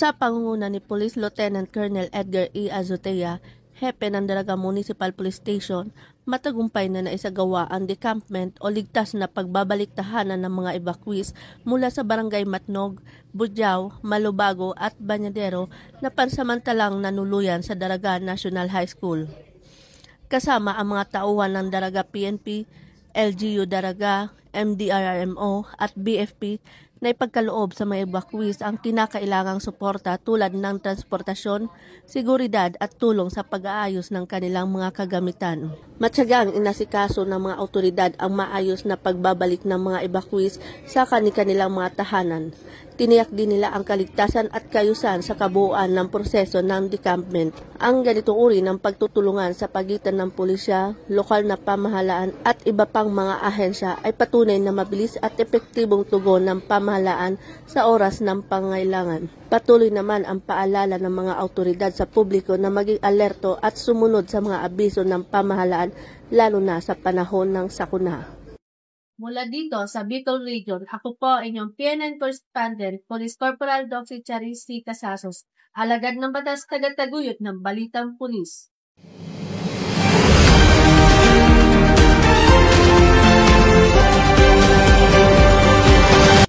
Sa pangunguna ni Police Lieutenant Colonel Edgar E. Azotea, hepe ng Daraga Municipal Police Station, matagumpay na naisagawa ang decampment o ligtas na pagbabalik-tahanan ng mga evacuees mula sa Barangay Matnog, Budyao, Malubago at Banyadero na pansamantalang nanuluyan sa Daraga National High School. Kasama ang mga tauhan ng Daraga PNP, LGU Daraga, MDRRMO at BFP na ipagkaloob sa mga evacuees ang kinakailangang suporta tulad ng transportasyon, seguridad at tulong sa pag-aayos ng kanilang mga kagamitan. Matyagang inasikaso ng mga otoridad ang maayos na pagbabalik ng mga evacuees sa kanilang mga tahanan. Tiniyak din nila ang kaligtasan at kayusan sa kabuuan ng proseso ng decampment. Ang ganitong uri ng pagtutulungan sa pagitan ng pulisya, lokal na pamahalaan at iba pang mga ahensya ay patunay na mabilis at epektibong tugon ng pamahalaan sa oras ng pangailangan. Patuloy naman ang paalala ng mga autoridad sa publiko na maging alerto at sumunod sa mga abiso ng pamahalaan lalo na sa panahon ng sakuna. Mula dito sa Bicol Region, ako po inyong PNN Correspondent, Police Corporal Doxy Charisse Casasos, alagad ng batas tagataguyod ng Balitang Pulis.